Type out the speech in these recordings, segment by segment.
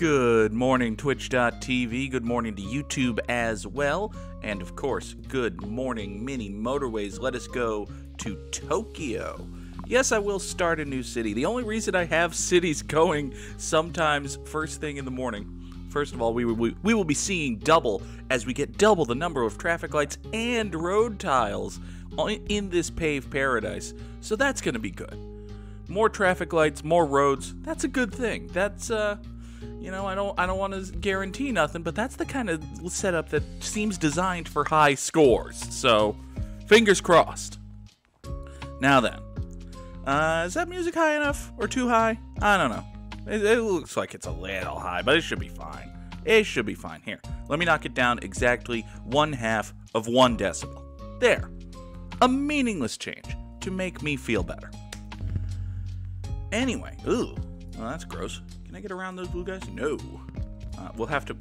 Good morning, Twitch.tv. Good morning to YouTube as well. And of course, good morning, Mini Motorways. Let us go to Tokyo. Yes, I will start a new city. The only reason I have cities going sometimes first thing in the morning, first of all, we will be seeing double as we get double the number of traffic lights and road tiles in this paved paradise. So that's going to be good. More traffic lights, more roads. That's a good thing. That's you know, I don't want to guarantee nothing, but that's the kind of setup that seems designed for high scores. So, fingers crossed. Now then, is that music high enough or too high? I don't know. It looks like it's a little high, but it should be fine. It should be fine. Here, let me knock it down exactly 1/2 of 1 decibel. There. A meaningless change to make me feel better. Anyway, ooh, well, that's gross. Can I get around those blue guys? No. We'll have to.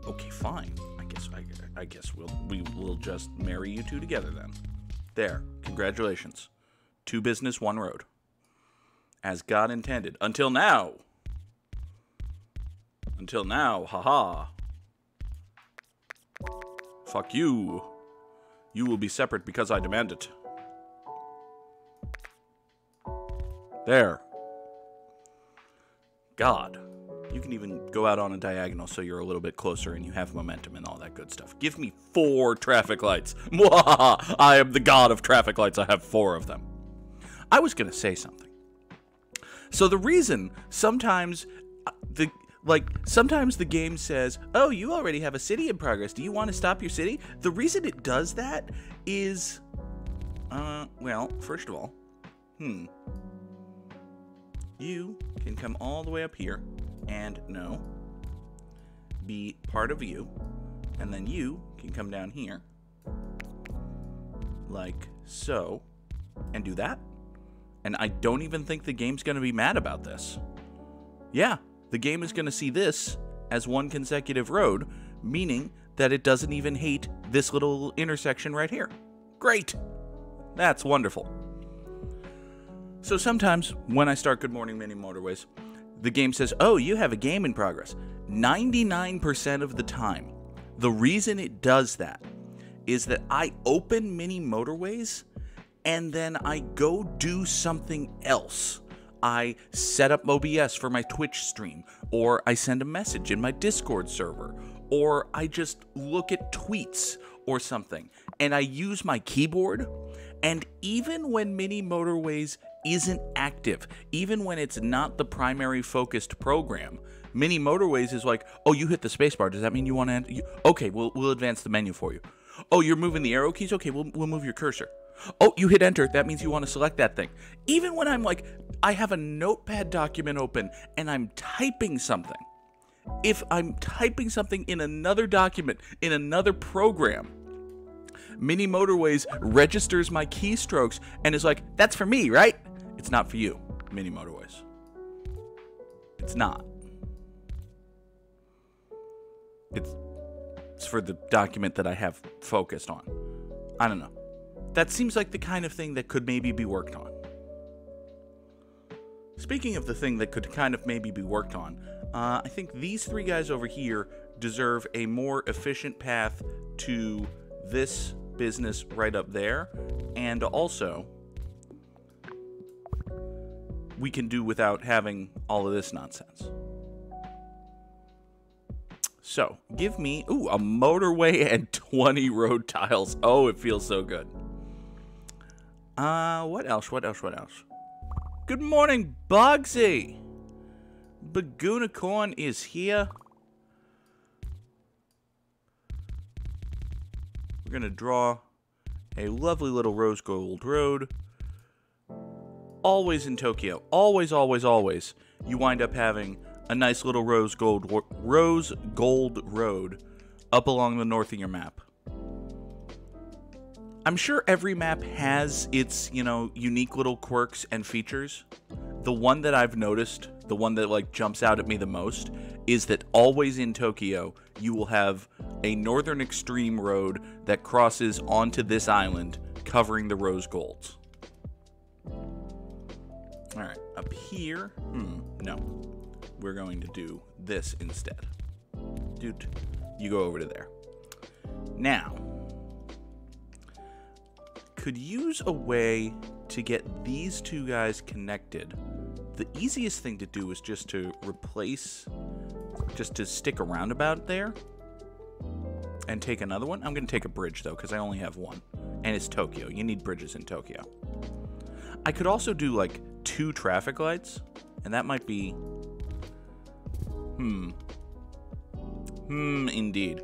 Okay, fine. I guess we'll just marry you two together then. There. Congratulations. 2 business, 1 road. As God intended. Until now. Until now. Haha. Fuck you. You will be separate because I demand it. There. God. You can even go out on a diagonal so you're a little bit closer and you have momentum and all that good stuff. Give me 4 traffic lights. Mwahaha! I am the god of traffic lights. I have 4 of them. I was going to say something. So the reason sometimes sometimes the game says, oh, you already have a city in progress. Do you want to stop your city? The reason it does that is, well, first of all, you can come all the way up here and, be part of you. And then you can come down here, like so, and do that. And I don't even think the game's going to be mad about this. Yeah, the game is going to see this as 1 consecutive road, meaning that it doesn't even hate this little intersection right here. Great. That's wonderful. So sometimes when I start Good Morning Mini Motorways, the game says, oh, you have a game in progress. 99% of the time, the reason it does that is that I open Mini Motorways and then I go do something else. I set up OBS for my Twitch stream, or I send a message in my Discord server, or I just look at tweets or something, and I use my keyboard. And even when Mini Motorways isn't active, even when it's not the primary focused program, Mini Motorways is like, oh, you hit the spacebar. Does that mean you want to? Okay, we'll advance the menu for you. Oh, you're moving the arrow keys. Okay, we'll move your cursor. Oh, you hit enter. That means you want to select that thing. Even when I'm like, I have a notepad document open and I'm typing something. If I'm typing something in another document, in another program, Mini Motorways registers my keystrokes and is like, that's for me, right? It's not for you, Mini Motorways. It's not. It's for the document that I have focused on. I don't know. That seems like the kind of thing that could maybe be worked on. Speaking of the thing that could kind of maybe be worked on, I think these 3 guys over here deserve a more efficient path to this business right up there, and also we can do without having all of this nonsense. So, give me, a motorway and 20 road tiles. Oh, it feels so good. What else? Good morning, Bugsy! Bagoonicorn is here. We're gonna draw a lovely little rose gold road. Always in Tokyo, always, you wind up having a nice little rose gold road up along the north of your map. I'm sure every map has its, unique little quirks and features. The one that I've noticed, the one that jumps out at me the most, is that always in Tokyo, you will have a northern extreme road that crosses onto this island, covering the rose golds. Alright, up here, no. we're going to do this instead. Dude, you go over to there. Now, could use a way to get these two guys connected. The easiest thing to do is just to replace, just to stick a roundabout there and take another one. I'm going to take a bridge, though, because I only have one. And it's Tokyo. You need bridges in Tokyo. I could also do, like, 2 traffic lights, and that might be... indeed.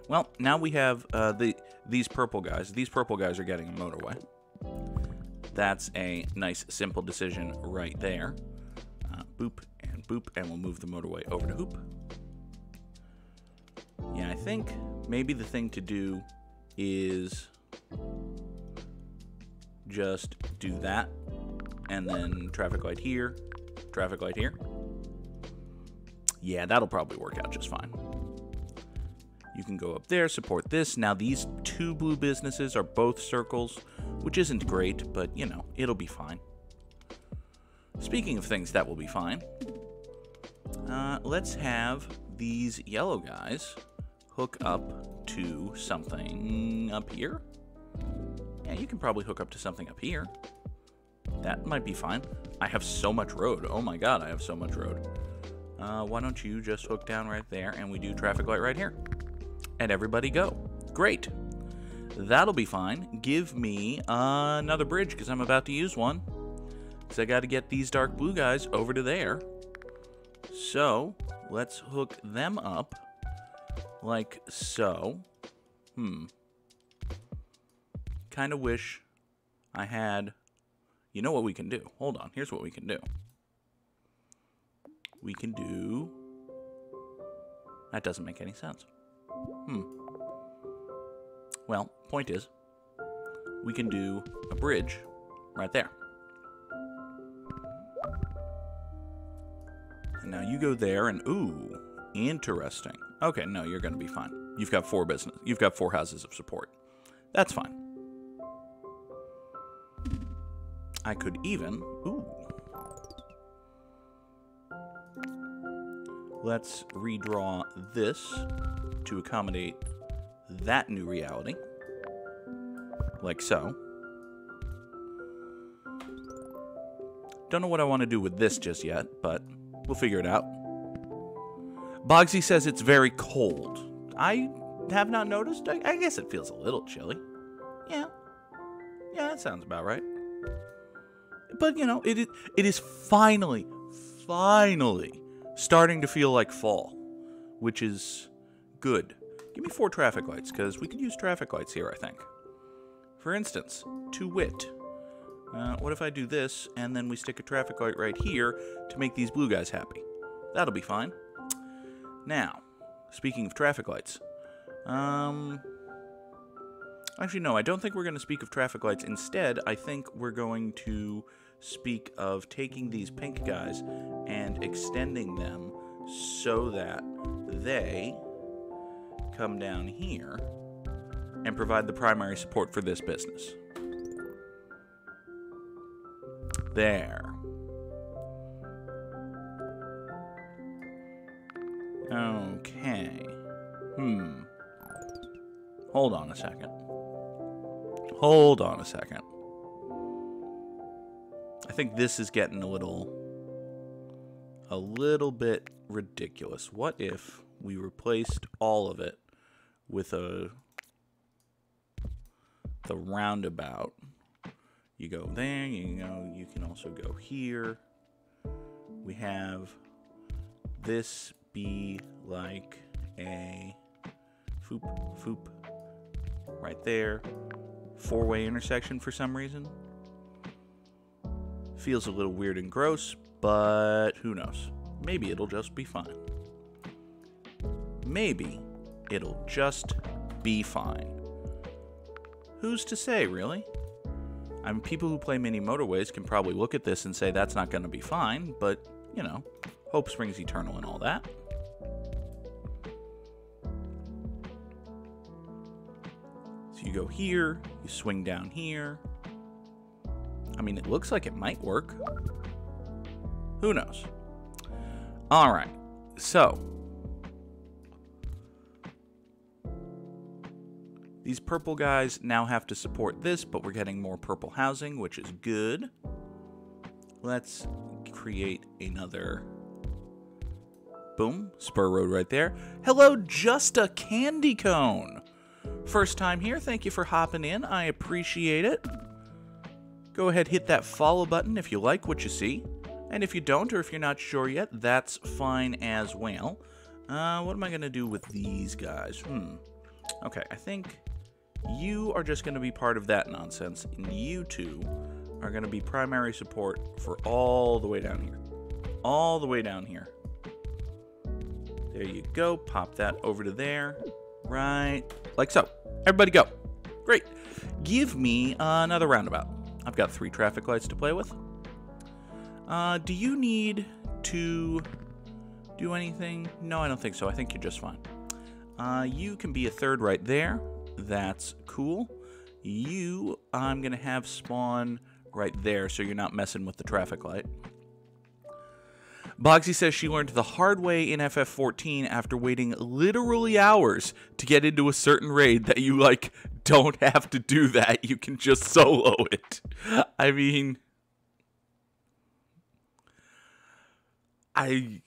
Well, now we have these purple guys. These purple guys are getting a motorway. That's a nice, simple decision right there. Boop, and we'll move the motorway over to Hoop. Yeah, I think maybe the thing to do is just do that, and then traffic light here, traffic light here. Yeah, that'll probably work out just fine. You can go up there, support this. Now these 2 blue businesses are both circles, which isn't great, but, you know, it'll be fine. Speaking of things that will be fine, let's have these yellow guys hook up to something up here. Yeah, you can probably hook up to something up here. That might be fine. I have so much road. Oh my god, I have so much road. Why don't you just hook down right there, and we do traffic light right here. And everybody go. Great. That'll be fine. Give me another bridge, because I'm about to use one. Because I got to get these dark blue guys over to there. So, let's hook them up like so. Kind of wish I had... You know what we can do? Hold on. Here's what we can do. We can do... That doesn't make any sense. Well, point is, we can do a bridge right there. And now you go there and, ooh, interesting. Okay, no, you're going to be fine. You've got 4 houses of support. That's fine. I could even, ooh. Let's redraw this to accommodate that new reality. Like so. Don't know what I want to do with this just yet, but we'll figure it out. Bogsy says it's very cold. I have not noticed. I guess it feels a little chilly. Yeah. Yeah, that sounds about right. But, you know, it is finally starting to feel like fall, which is good. Give me 4 traffic lights, because we could use traffic lights here, I think. For instance, to wit, what if I do this, and then we stick a traffic light right here to make these blue guys happy? That'll be fine. Now, speaking of traffic lights, actually, no, I don't think we're going to speak of traffic lights. Instead, I think we're going to speak of taking these pink guys and extending them so that they come down here and provide the primary support for this business. There. Okay. Hold on a second. I think this is getting a little bit ridiculous. What if we replaced all of it with the roundabout? You go there, you can also go here. We have this be like a foop right there. 4-way intersection for some reason. Feels a little weird and gross, but who knows? Maybe it'll just be fine. Maybe it'll just be fine. Who's to say, really? I mean, people who play mini motorways can probably look at this and say that's not going to be fine, but, you know, hope springs eternal and all that. So you go here, you swing down here. I mean, it looks like it might work. Who knows? All right. So these purple guys now have to support this, but we're getting more purple housing, which is good. Let's create another, boom, spur road right there. Hello, Just a Candy Cone. First time here, thank you for hopping in. I appreciate it. Go ahead, hit that follow button if you like what you see. And if you don't, or if you're not sure yet, that's fine as well. What am I going to do with these guys? Okay, I think you are just going to be part of that nonsense, and you two are going to be primary support for all the way down here. All the way down here. There you go. Pop that over to there. Right. Like so. Everybody go. Great. Give me another roundabout. I've got 3 traffic lights to play with. Do you need to do anything? No, I don't think so. I think you're just fine. You can be a third right there. That's cool. You, I'm going to have spawn right there so you're not messing with the traffic light. Bogsy says she learned the hard way in FF14 after waiting literally hours to get into a certain raid that you, like, don't have to do that. You can just solo it. I mean, I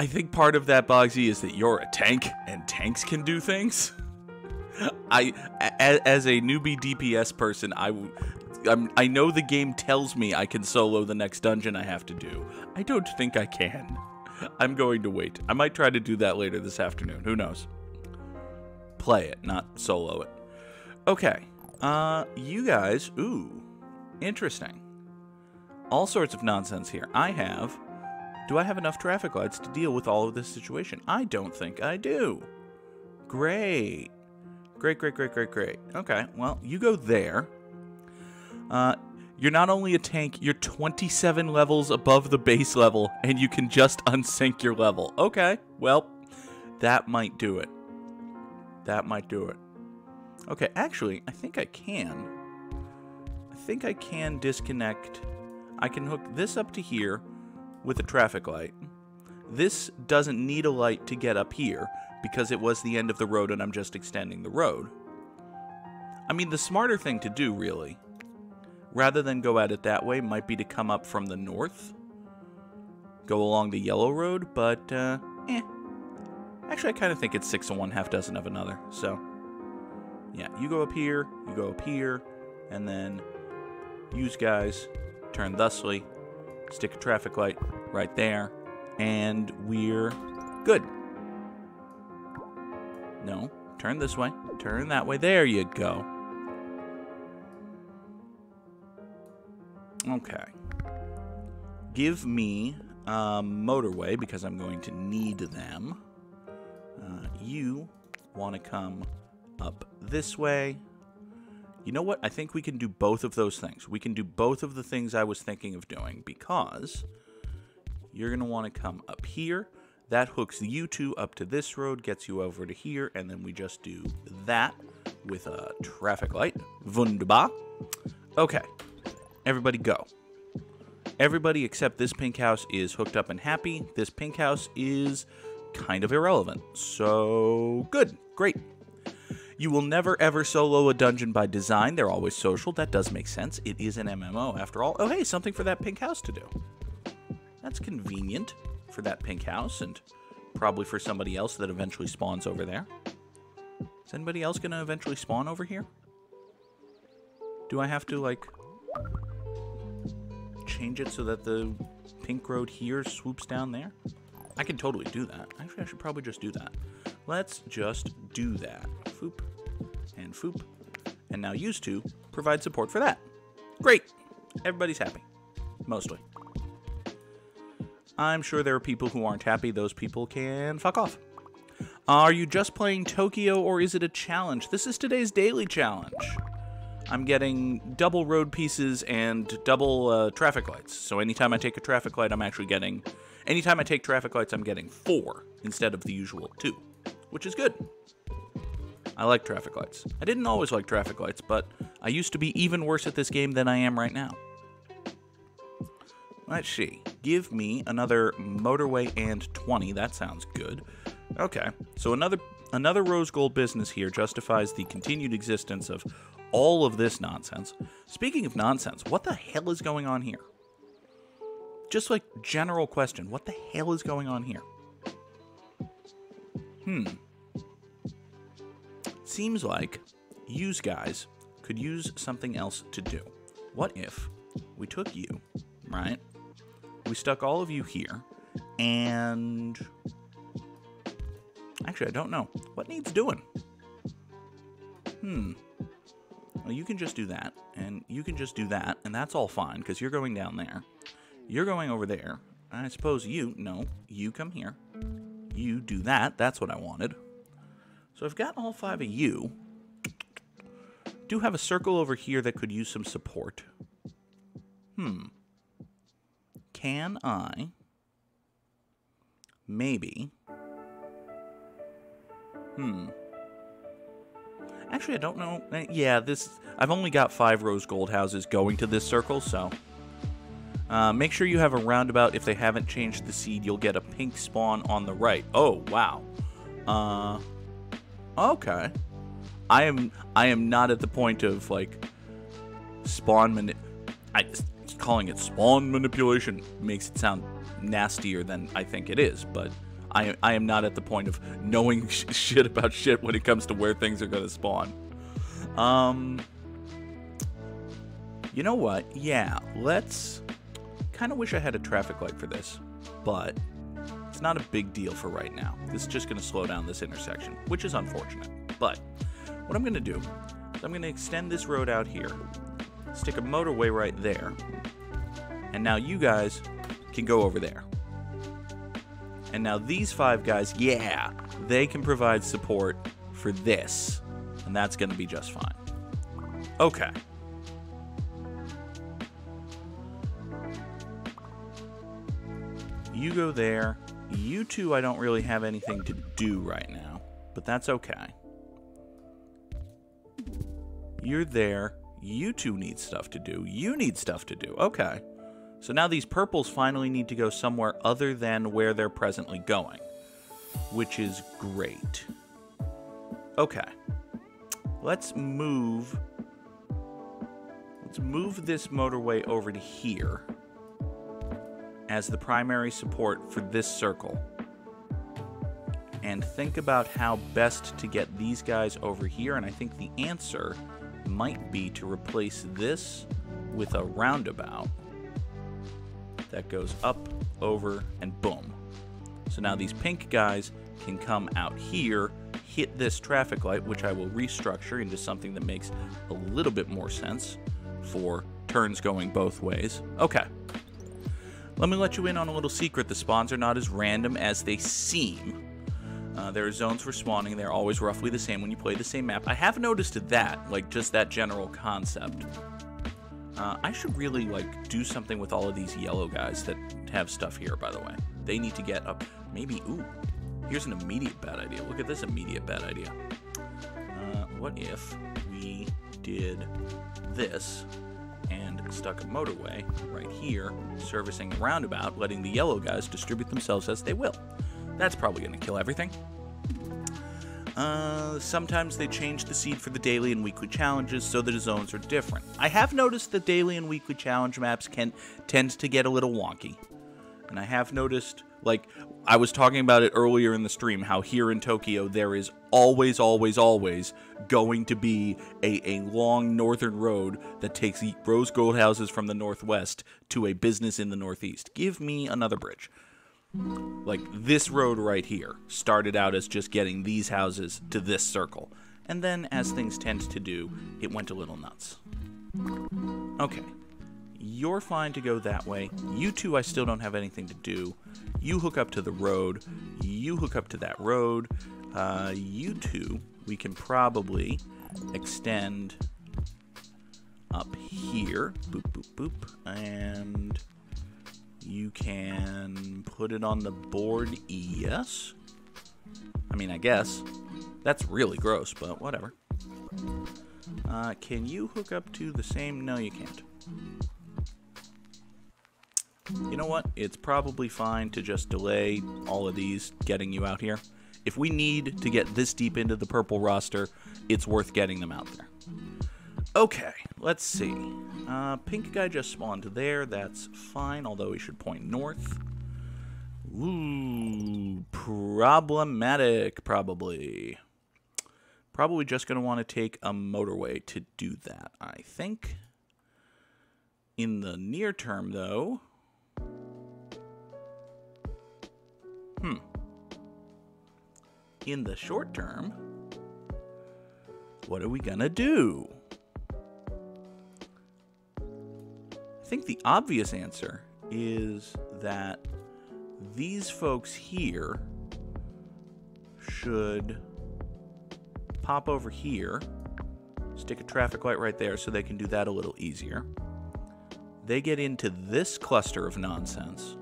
think part of that, Bogsy, is that you're a tank, and tanks can do things. As a newbie DPS person, I know the game tells me I can solo the next dungeon I have to do. I don't think I can. I'm going to wait. I might try to do that later this afternoon. Who knows? Play it, not solo it. Okay. You guys, ooh, interesting. All sorts of nonsense here. Do I have enough traffic lights to deal with all of this situation? I don't think I do. Great. Great. Okay, well, you go there. You're not only a tank, you're 27 levels above the base level, and you can just unsync your level. Okay, well, that might do it. That might do it. Okay, actually, I think I can. I think I can disconnect. I can hook this up to here with a traffic light. This doesn't need a light to get up here because it was the end of the road and I'm just extending the road. I mean, the smarter thing to do, really, rather than go at it that way, might be to come up from the north, go along the yellow road, but, Actually, I kind of think it's 6 of one, half dozen of another, so, yeah, you go up here, and then use guys, turn thusly, stick a traffic light right there, and we're good. No, turn this way, turn that way, there you go. Okay. Give me motorway because I'm going to need them. You want to come up this way. You know what? I think we can do both of those things. We can do both of the things I was thinking of doing because you're going to want to come up here. That hooks you two up to this road, gets you over to here, and then we just do that with a traffic light. Wunderbar. Okay. Everybody go. Everybody except this pink house is hooked up and happy. This pink house is kind of irrelevant. So, good. Great. You will never ever solo a dungeon by design. They're always social. That does make sense. It is an MMO after all. Oh, hey, something for that pink house to do. That's convenient for that pink house and probably for somebody else that eventually spawns over there. Is anybody else going to eventually spawn over here? Do I have to, like, change it so that the pink road here swoops down there? I can totally do that. Actually, I should probably just do that. Let's just do that. Foop and foop. And now used to provide support for that. Great. Everybody's happy. Mostly. I'm sure there are people who aren't happy. Those people can fuck off. Are you just playing Tokyo or is it a challenge? This is today's daily challenge. I'm getting double road pieces and double traffic lights. So anytime I take a traffic light, I'm actually getting... Anytime I take traffic lights, I'm getting 4 instead of the usual 2, which is good. I like traffic lights. I didn't always like traffic lights, but I used to be even worse at this game than I am right now. Let's see. Give me another motorway and 20. That sounds good. Okay, so another rose gold business here justifies the continued existence of all of this nonsense. Speaking of nonsense, what the hell is going on here? Just like general question, what the hell is going on here? Seems like you guys could use something else to do. What if we took you, right? We stuck all of you here, and actually, I don't know. What needs doing? Well, you can just do that, and you can just do that, and that's all fine, because you're going down there. You're going over there. I suppose you come here. You do that. That's what I wanted. So I've got all 5 of you. Do have a circle over here that could use some support. Can I maybe... Actually, I don't know. Yeah, I've only got 5 rose gold houses going to this circle, so... make sure you have a roundabout. If they haven't changed the seed, you'll get a pink spawn on the right. Oh, wow. Okay. I am not at the point of, like, calling it spawn manipulation makes it sound nastier than I think it is, but I am not at the point of knowing shit about shit when it comes to where things are going to spawn. You know what? Yeah, let's... Kind of wish I had a traffic light for this, but it's not a big deal for right now. This is just going to slow down this intersection, which is unfortunate. But what I'm going to do is I'm going to extend this road out here, stick a motorway right there, and now you guys can go over there. And now these 5 guys, yeah, they can provide support for this, and that's going to be just fine. Okay. You go there. You two, I don't really have anything to do right now, but that's okay. You're there. You two need stuff to do. You need stuff to do. Okay. So now these purples finally need to go somewhere other than where they're presently going, which is great. Okay. Let's move this motorway over to here as the primary support for this circle. And think about how best to get these guys over here, and I think the answer might be to replace this with a roundabout that goes up, over, and boom. So now these pink guys can come out here, hit this traffic light, which I will restructure into something that makes a little bit more sense for turns going both ways. Okay. Let me let you in on a little secret. The spawns are not as random as they seem. There are zones for spawning. They're always roughly the same when you play the same map. I have noticed that, like, just that general concept. I should really, like, do something with all of these yellow guys that have stuff here, by the way. They need to get up. Maybe, ooh, here's an immediate bad idea. Look at this immediate bad idea. What if we did this and stuck a motorway right here, servicing a roundabout, letting the yellow guys distribute themselves as they will? That's probably going to kill everything. Sometimes they change the seed for the daily and weekly challenges, so the zones are different. I have noticed the daily and weekly challenge maps tend to get a little wonky. And I have noticed, like, I was talking about it earlier in the stream, how here in Tokyo there is always going to be a long northern road that takes rose gold houses from the northwest to a business in the northeast. Give me another bridge. Like, this road right here started out as just getting these houses to this circle. And then, as things tend to do, it went a little nuts. Okay. You're fine to go that way. You two, I still don't have anything to do. You hook up to the road. You hook up to that road. You two, we can probably extend up here. Boop, boop, boop. And you can put it on the board, yes. I mean, I guess. That's really gross, but whatever. Can you hook up to the same? No, you can't. You know what? It's probably fine to just delay all of these getting you out here. If we need to get this deep into the purple roster, it's worth getting them out there. Okay, let's see. Pink guy just spawned there. That's fine, although he should point north. Ooh, problematic, probably. Probably just going to want to take a motorway to do that, I think. In the near term, though... In the short term, what are we gonna do? I think the obvious answer is that these folks here should pop over here, stick a traffic light right there so they can do that a little easier. They get into this cluster of nonsense,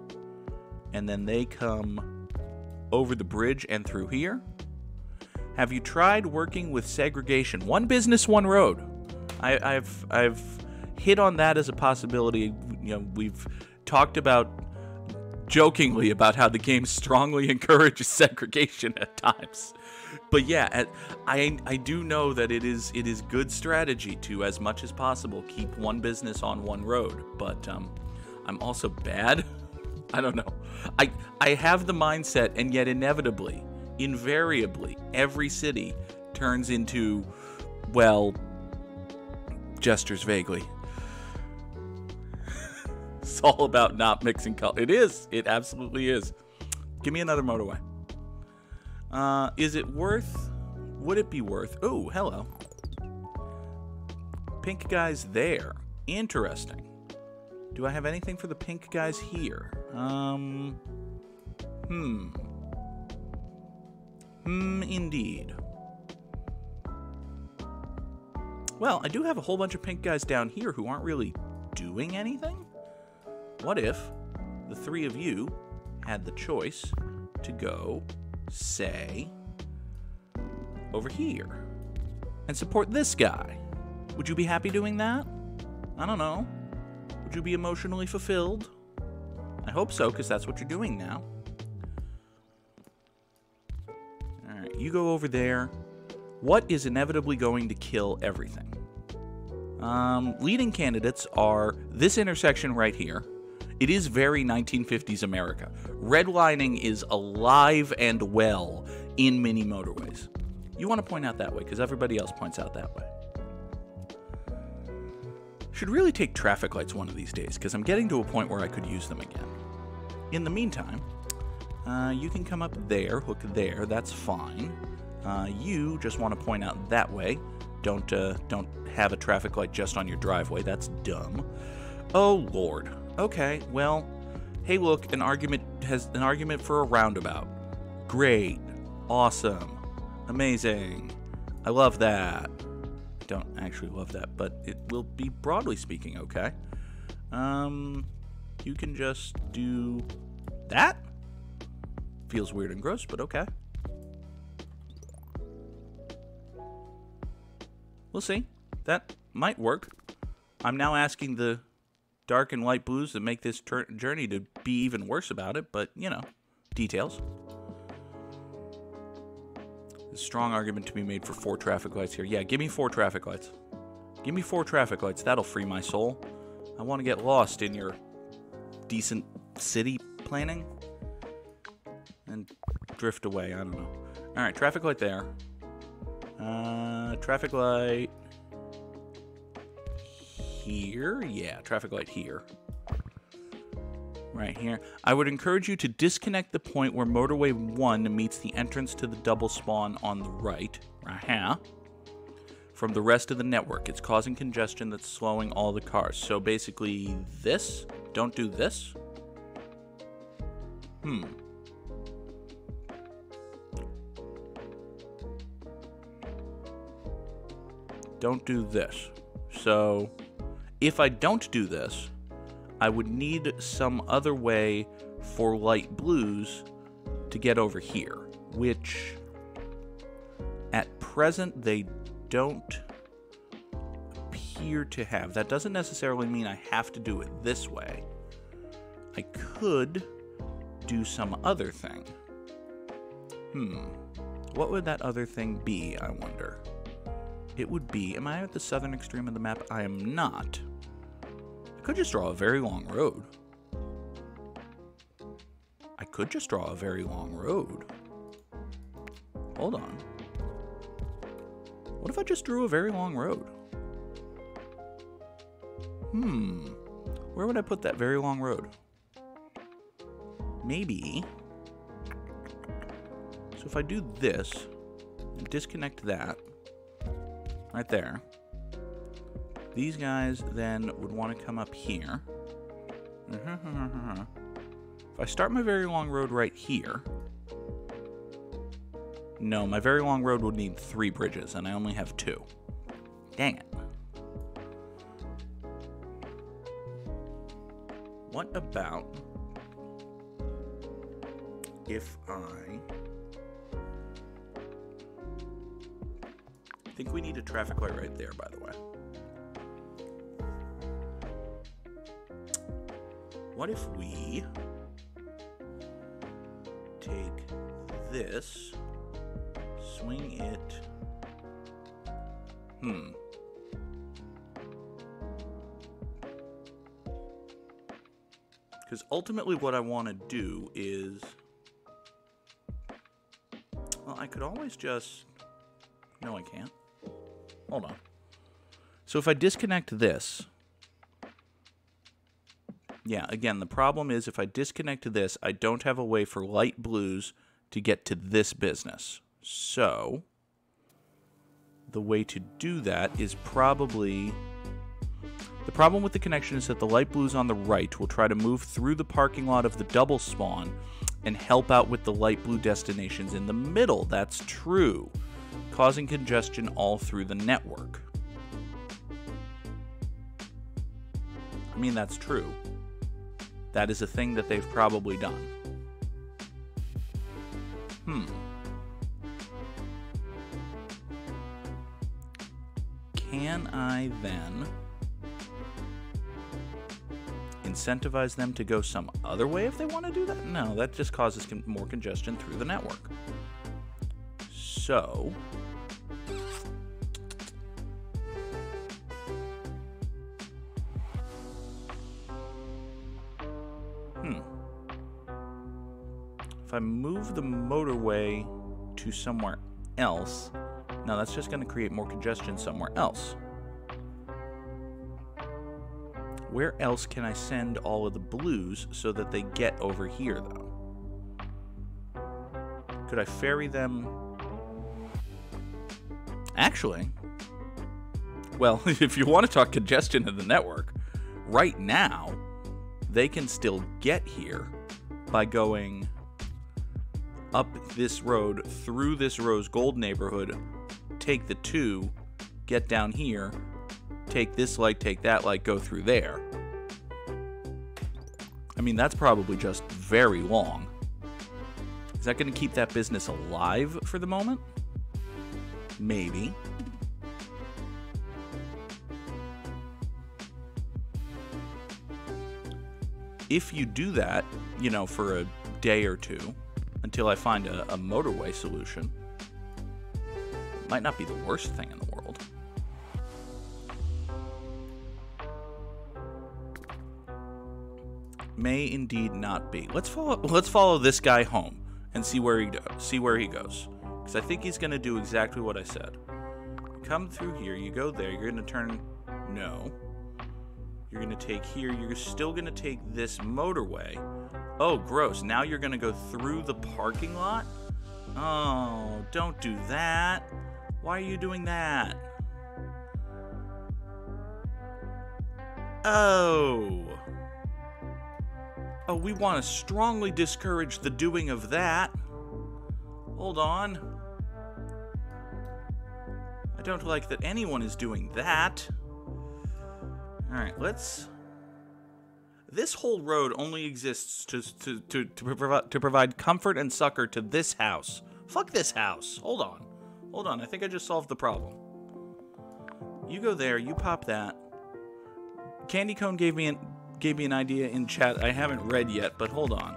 and then they come over the bridge and through here. Have you tried working with segregation? One business, one road. I've hit on that as a possibility. You know, we've talked about jokingly about how the game strongly encourages segregation at times. But yeah, I do know that it is good strategy to, as much as possible, keep one business on one road. But I'm also bad. I don't know. I have the mindset, and yet inevitably, invariably, every city turns into, well, gestures vaguely. It's all about not mixing color. It is. It absolutely is. Give me another motorway. Is it worth... Would it be worth... Oh, hello. Pink guy's there. Interesting. Do I have anything for the pink guys here? Indeed. Well, I do have a whole bunch of pink guys down here who aren't really doing anything. What if the three of you had the choice to go, say, over here and support this guy? Would you be happy doing that? I don't know. Would you be emotionally fulfilled? I hope so, because that's what you're doing now. Alright, you go over there. What is inevitably going to kill everything? Leading candidates are this intersection right here. It is very 1950s America. Redlining is alive and well in mini motorways. You want to point out that way, because everybody else points out that way. Should really take traffic lights one of these days, because I'm getting to a point where I could use them again. In the meantime, you can come up there, hook there, that's fine. You just want to point out that way. Don't have a traffic light just on your driveway, that's dumb. Oh lord. Okay, well, hey look, an argument for a roundabout. Great. Awesome. Amazing. I love that. Don't actually love that, but it will be, broadly speaking, okay. You can just do that. Feels weird and gross, but okay. We'll see. That might work. I'm now asking the dark and light blues that make this journey to be even worse about it, but, you know, details. A strong argument to be made for 4 traffic lights here. Yeah, give me 4 traffic lights. Give me 4 traffic lights. That'll free my soul. I want to get lost in your decent city planning and drift away. I don't know. All right, traffic light there. Traffic light here. Yeah, traffic light here. Right here. I would encourage you to disconnect the point where motorway 1 meets the entrance to the double spawn on the right here, from the rest of the network. It's causing congestion that's slowing all the cars. So basically this. Don't do this. Don't do this. So if I don't do this, I would need some other way for light blues to get over here, which at present they don't appear to have. That doesn't necessarily mean I have to do it this way. I could do some other thing. What would that other thing be, I wonder? It would be... Am I at the southern extreme of the map? I am not. I could just draw a very long road. I could just draw a very long road. Hold on. What if I just drew a very long road? Where would I put that very long road? Maybe. So if I do this, and disconnect that, right there, these guys then would want to come up here. If I start my very long road right here, no, my very long road would need 3 bridges, and I only have 2. Dang it. What about if I think we need a traffic light right there, by the way. What if we take this, swing it, because ultimately what I want to do is, well, I could always just, no I can't. Hold on. So if I disconnect this, yeah, again, the problem is if I disconnect this, I don't have a way for light blues to get to this business. So the way to do that is probably... The problem with the connection is that the light blues on the right will try to move through the parking lot of the double spawn and help out with the light blue destinations in the middle. That's true, causing congestion all through the network. I mean, that's true. That is a thing that they've probably done. Can I then incentivize them to go some other way if they want to do that? No, that just causes more congestion through the network. So if I move the motorway to somewhere else, no, that's just going to create more congestion somewhere else. Where else can I send all of the blues so that they get over here, though? Could I ferry them? Actually, well, if you want to talk congestion in the network, right now, they can still get here by going up this road, through this rose gold neighborhood, take the 2, get down here, take this light, take that light, go through there. I mean, that's probably just very long. Is that going to keep that business alive for the moment? Maybe. If you do that, you know, for a day or 2, until I find a motorway solution, it might not be the worst thing in the world. May indeed not be. Let's follow this guy home and see where he goes. Because I think he's going to do exactly what I said. Come through here, you go there, you're going to turn... No. You're going to take here, you're still going to take this motorway. Oh, gross. Now you're going to go through the parking lot? Oh, don't do that. Why are you doing that? Oh. Oh, we want to strongly discourage the doing of that. Hold on. I don't like that anyone is doing that. Alright, let's... This whole road only exists to provide comfort and succor to this house. Fuck this house. Hold on. Hold on, I think I just solved the problem. You go there, you pop that. Candy Cone gave me gave me an idea in chat I haven't read yet, but hold on.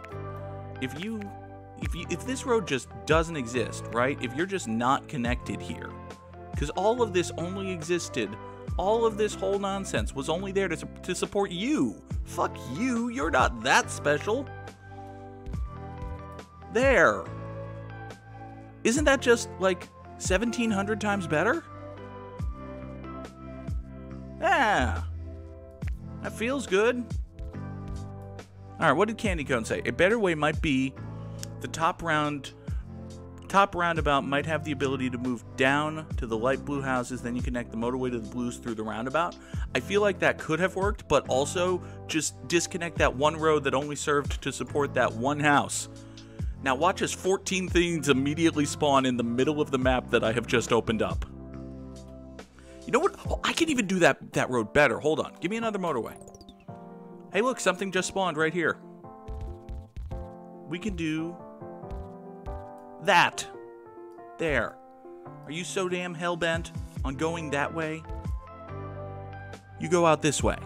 If this road just doesn't exist, right? If you're just not connected here, because all of this only existed, all of this whole nonsense was only there to support you. Fuck you, you're not that special. There. Isn't that just like 1,700 times better? Yeah. That feels good. Alright, what did Candy Cone say? A better way might be the top roundabout might have the ability to move down to the light blue houses, then you connect the motorway to the blues through the roundabout. I feel like that could have worked, but also just disconnect that one road that only served to support that one house. Now watch as 14 things immediately spawn in the middle of the map that I have just opened up. You know what? Oh, I can even do that road better. Hold on. Give me another motorway. Hey, look, something just spawned right here. We can do that. There. Are you so damn hell-bent on going that way? You go out this way.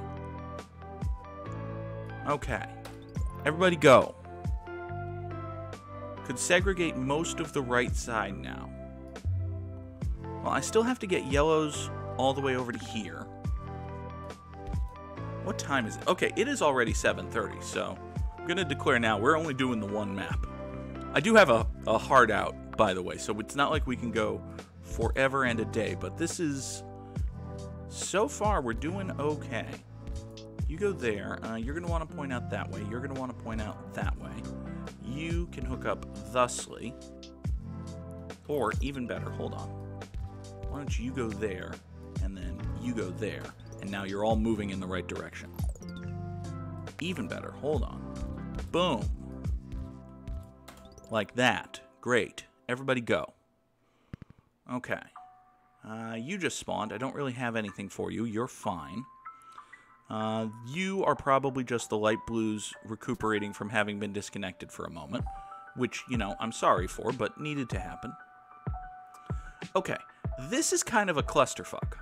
Okay. Everybody go. Could segregate most of the right side now. Well, I still have to get yellows all the way over to here. What time is it? Okay, it is already 7:30, so I'm going to declare now we're only doing the one map. I do have a hard out, by the way, so it's not like we can go forever and a day, but this is... So far, we're doing okay. You go there. You're going to want to point out that way. You're going to want to point out that way. You can hook up thusly. Or, even better, hold on. Why don't you go there, and then you go there, and now you're all moving in the right direction. Even better, hold on. Boom. Like that. Great. Everybody go. Okay. You just spawned. I don't really have anything for you. You're fine. You are probably just the light blues recuperating from having been disconnected for a moment. Which, you know, I'm sorry for, but needed to happen. Okay. This is kind of a clusterfuck.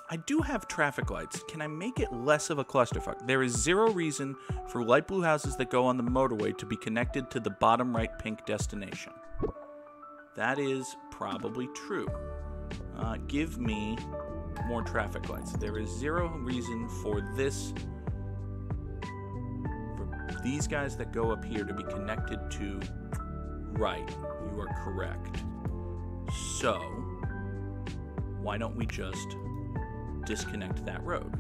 I do have traffic lights. Can I make it less of a clusterfuck? There is zero reason for light blue houses that go on the motorway to be connected to the bottom right pink destination. That is probably true. Give me more traffic lights. There is zero reason for these guys that go up here to be connected to right. You are correct. So, why don't we just disconnect that road?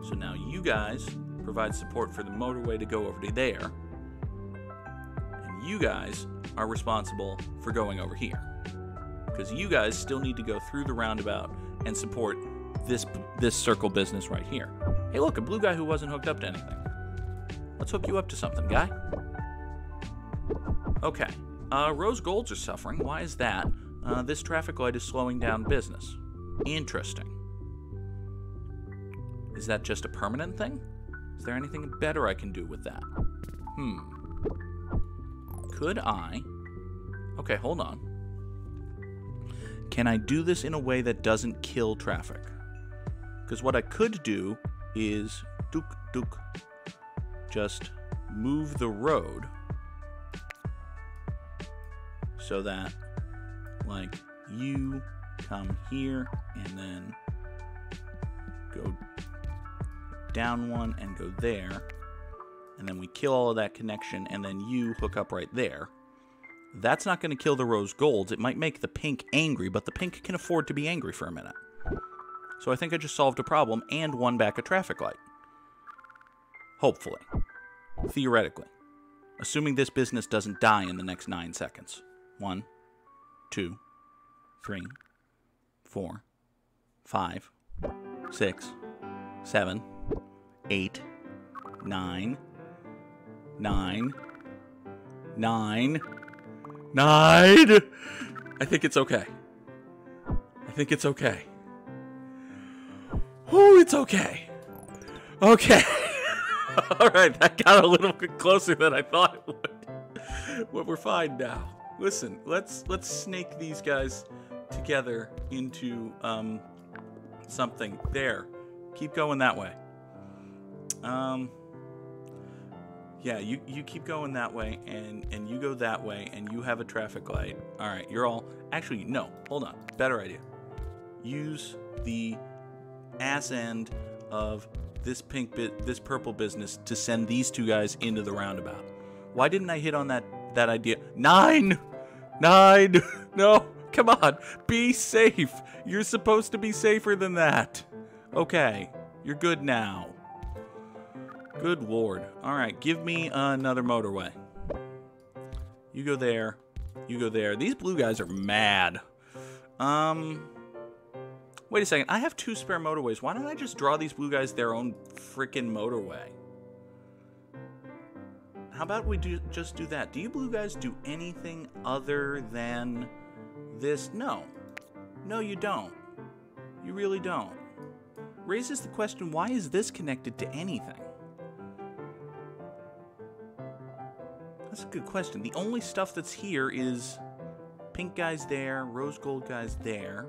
So now you guys provide support for the motorway to go over to there, and you guys are responsible for going over here, because you guys still need to go through the roundabout and support this circle business right here. Hey look, a blue guy who wasn't hooked up to anything. Let's hook you up to something, guy. Okay. Rose golds are suffering. Why is that? This traffic light is slowing down business. Interesting. Is that just a permanent thing? Is there anything better I can do with that? Could I... Okay, hold on. Can I do this in a way that doesn't kill traffic? Because what I could do is... just move the road so that, like, you come here and then go down one and go there, and then we kill all of that connection, and then you hook up right there. That's not going to kill the rose golds. It might make the pink angry, but the pink can afford to be angry for a minute. So I think I just solved a problem and won back a traffic light. Hopefully. Theoretically. Assuming this business doesn't die in the next 9 seconds. 1, 2, 3, 4, 5, 6, 7, 8, 9, 9, 9, 9. I think it's okay. I think it's okay. Oh, it's okay. Okay. All right, that got a little bit closer than I thought it would. But we're fine now. Listen, let's snake these guys together into something. There. Keep going that way. Yeah, you keep going that way, and you go that way, and you have a traffic light. All right, you're all... Actually, no. Hold on. Better idea. Use the ass end of this purple business to send these two guys into the roundabout. Why didn't I hit on that idea? 9! No, come on. Be safe. You're supposed to be safer than that. Okay, you're good now. Good lord. All right, give me another motorway. You go there. You go there. These blue guys are mad. Wait a second. I have 2 spare motorways. Why don't I just draw these blue guys their own freaking motorway? How about we just do that? Do you blue guys do anything other than this? No. No, you don't. You really don't. Raises the question, why is this connected to anything? That's a good question. The only stuff that's here is pink guys there, rose gold guys there.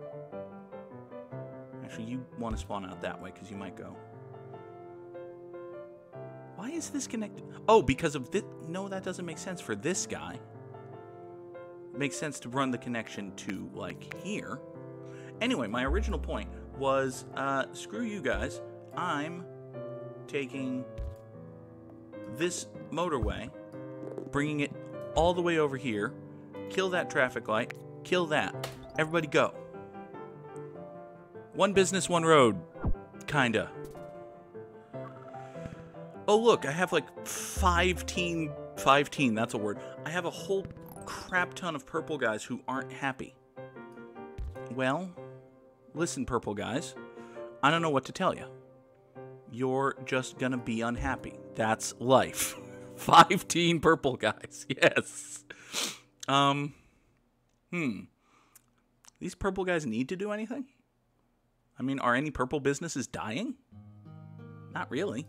Actually, you want to spawn out that way because you might go. Why is this connected? Oh, because of this. No, that doesn't make sense for this guy. It makes sense to run the connection to, like, here. Anyway, my original point was, screw you guys. I'm taking this motorway, bringing it all the way over here, kill that traffic light, kill that. Everybody go. One business, one road. Kinda. Oh, look, I have like 15, that's a word. I have a whole crap ton of purple guys who aren't happy. Well, listen, purple guys, I don't know what to tell you. You're just gonna be unhappy. That's life. 15 purple guys, yes. These purple guys need to do anything? I mean, are any purple businesses dying? Not really.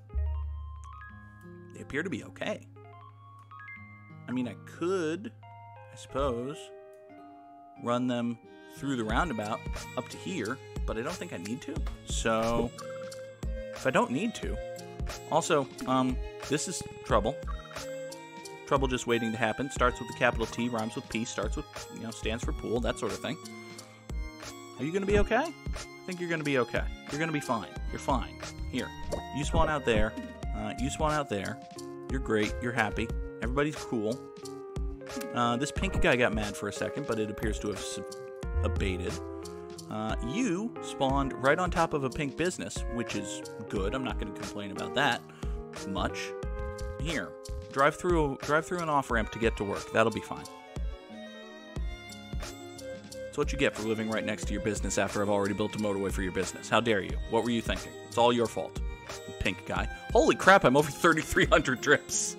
They appear to be okay. I mean, I could, I suppose, run them through the roundabout up to here, but I don't think I need to. So, if I don't need to. Also, this is trouble. Trouble just waiting to happen. Starts with a capital T, rhymes with P, starts with, stands for pool, that sort of thing. Are you going to be okay? I think you're going to be okay. You're going to be fine. You're fine. Here. You spawn out there. You spawn out there. You're great. You're happy. Everybody's cool. This pink guy got mad for a second, but it appears to have abated. You spawned right on top of a pink business, which is good. I'm not going to complain about that much. Here. Drive through an off-ramp to get to work. That'll be fine. That's what you get for living right next to your business after I've already built a motorway for your business. How dare you? What were you thinking? It's all your fault. Pink guy. Holy crap, I'm over 3,300 trips.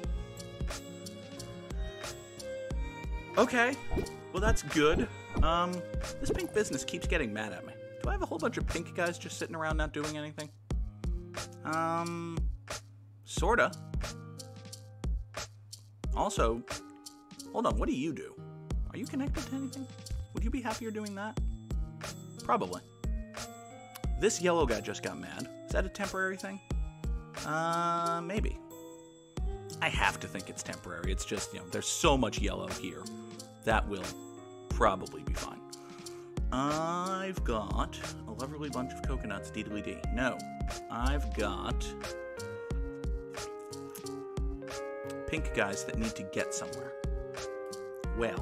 Okay. Well, that's good. This pink business keeps getting mad at me. Do I have a whole bunch of pink guys just sitting around not doing anything? Sorta. Also, hold on, what do you do? Are you connected to anything? Would you be happier doing that? Probably. This yellow guy just got mad. Is that a temporary thing? Maybe. I have to think it's temporary. It's just, there's so much yellow here. That will probably be fine. I've got a lovely bunch of coconuts, D-D-D. No. I've got pink guys that need to get somewhere. Well,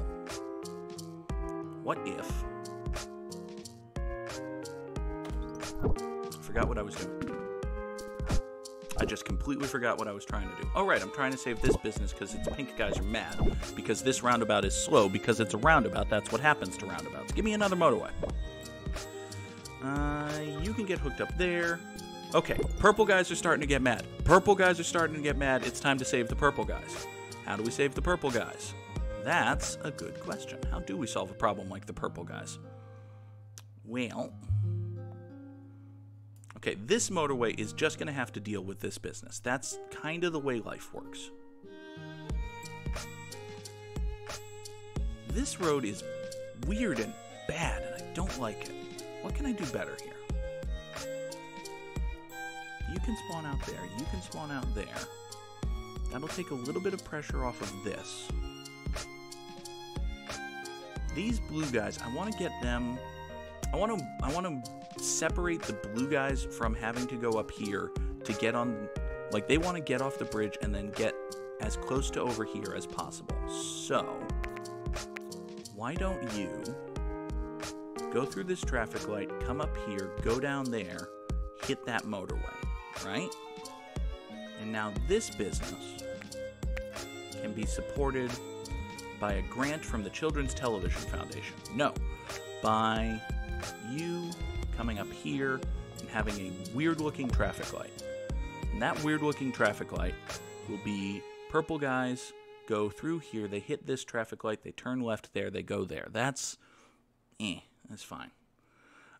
what if... I forgot what I was doing. I just completely forgot what I was trying to do. Oh, right, I'm trying to save this business because its pink guys are mad. Because this roundabout is slow. Because it's a roundabout. That's what happens to roundabouts. Give me another motorway. You can get hooked up there. Okay, purple guys are starting to get mad. Purple guys are starting to get mad. It's time to save the purple guys. How do we save the purple guys? That's a good question. How do we solve a problem like the purple guys? Well... Okay, this motorway is just going to have to deal with this business. That's kind of the way life works. This road is weird and bad, and I don't like it. What can I do better here? You can spawn out there. You can spawn out there. That'll take a little bit of pressure off of this. These blue guys, I want to get them... I want to separate the blue guys from having to go up here to get on... Like, they want to get off the bridge and then get as close to over here as possible. So, why don't you go through this traffic light, come up here, go down there, hit that motorway, right? And now this business can be supported by a grant from the Children's Television Foundation. No, by you coming up here and having a weird-looking traffic light. And that weird-looking traffic light will be purple guys go through here, they hit this traffic light, they turn left there, they go there. That's fine.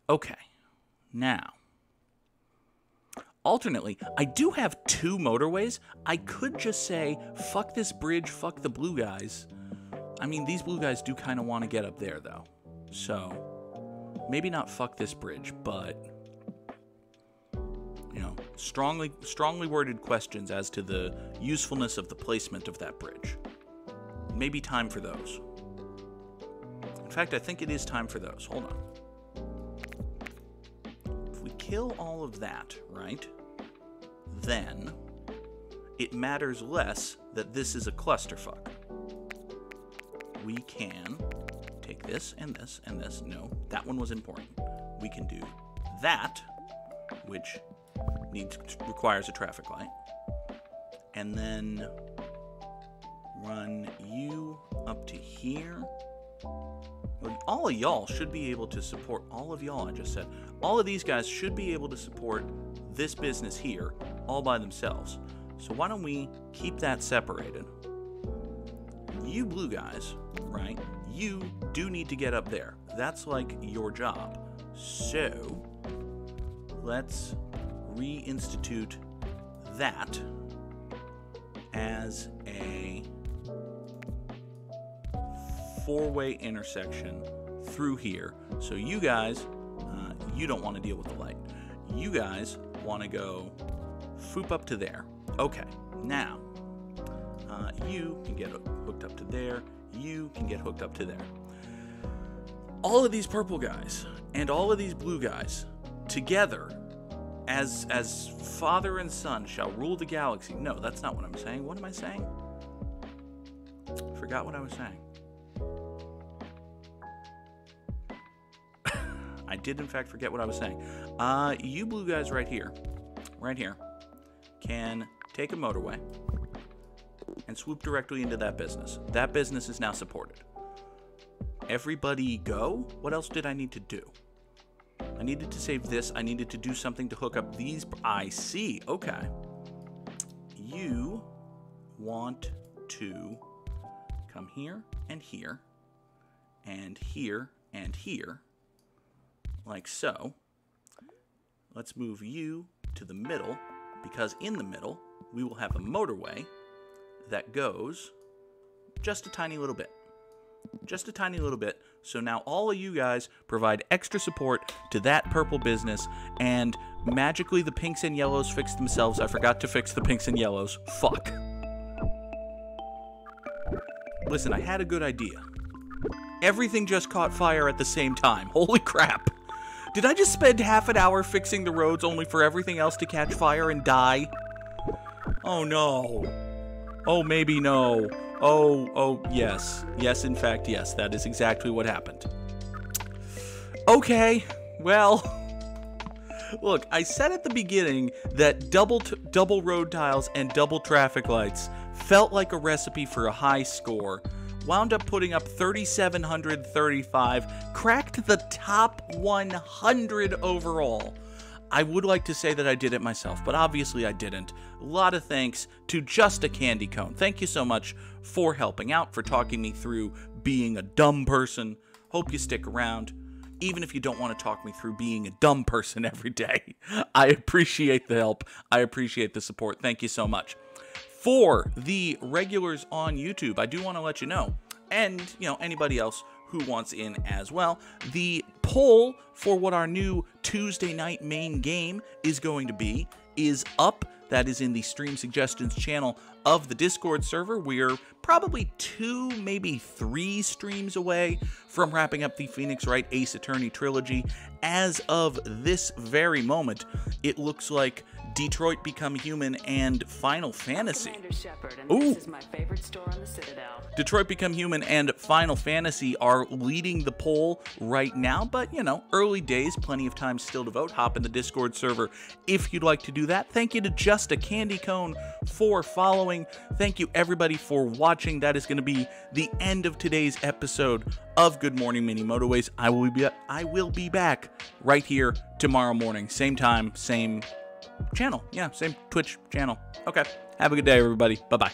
Okay, now, alternately, I do have two motorways. I could just say, fuck this bridge, fuck the blue guys. I mean, these blue guys do kind of want to get up there, though. So, maybe not fuck this bridge, but, you know, strongly worded questions as to the usefulness of the placement of that bridge. Maybe time for those. In fact, I think it is time for those. Hold on. If we kill all of that, right, then it matters less that this is a clusterfuck. We can take this and this and this. No, that one was important. We can do that, which requires a traffic light, and then run you up to here. Well, all of y'all should be able to support, all of y'all, I just said, all of these guys should be able to support this business here all by themselves. So why don't we keep that separated? You blue guys, right, you do need to get up there. That's like your job. So let's reinstitute that as a four-way intersection through here. So you guys, you don't want to deal with the light. You guys want to go foop up to there. Okay, now you can get hooked up to there. You can get hooked up to there. All of these purple guys and all of these blue guys together as father and son shall rule the galaxy. No, that's not what I'm saying. What am I saying? I forgot what I was saying. I did, in fact, forget what I was saying. You blue guys right here, can take a motorway and swoop directly into that business. That business is now supported. Everybody go? What else did I need to do? I needed to save this. I needed to do something to hook up these. I see. Okay. You want to come here and here and here and here, like so. Let's move you to the middle, because in the middle we will have a motorway that goes just a tiny little bit. Just a tiny little bit. So now all of you guys provide extra support to that purple business, and magically the pinks and yellows fix themselves. I forgot to fix the pinks and yellows. Fuck. Listen, I had a good idea. Everything just caught fire at the same time. Holy crap. Did I just spend half an hour fixing the roads only for everything else to catch fire and die? Oh no. Oh, maybe no. Oh, yes. Yes, in fact, yes. That is exactly what happened. Okay, well, look, I said at the beginning that double road tiles and double traffic lights felt like a recipe for a high score. Wound up putting up 3,735, cracked the top 100 overall. I would like to say that I did it myself, but obviously I didn't. A lot of thanks to Just a Candy Cone. Thank you so much for helping out, for talking me through being a dumb person. Hope you stick around, even if you don't want to talk me through being a dumb person every day. I appreciate the help. I appreciate the support. Thank you so much. For the regulars on YouTube, I do want to let you know, and anybody else who wants in as well, the poll for what our new Tuesday night main game is going to be is up. That is in the stream suggestions channel of the Discord server. We're probably 2, maybe 3 streams away from wrapping up the Phoenix Wright Ace Attorney trilogy. As of this very moment, it looks like Detroit Become Human and Final Fantasy. Ooh. This is my favorite store on the Citadel. Detroit Become Human and Final Fantasy are leading the poll right now, but, you know, early days, plenty of time still to vote. Hop in the Discord server if you'd like to do that. Thank you to Just a Candy Cone for following. Thank you, everybody, for watching. That is going to be the end of today's episode of Good Morning Mini Motorways. I will be back right here tomorrow morning. Same time, same channel. Yeah, same Twitch channel. Okay. Have a good day, everybody. Bye-bye.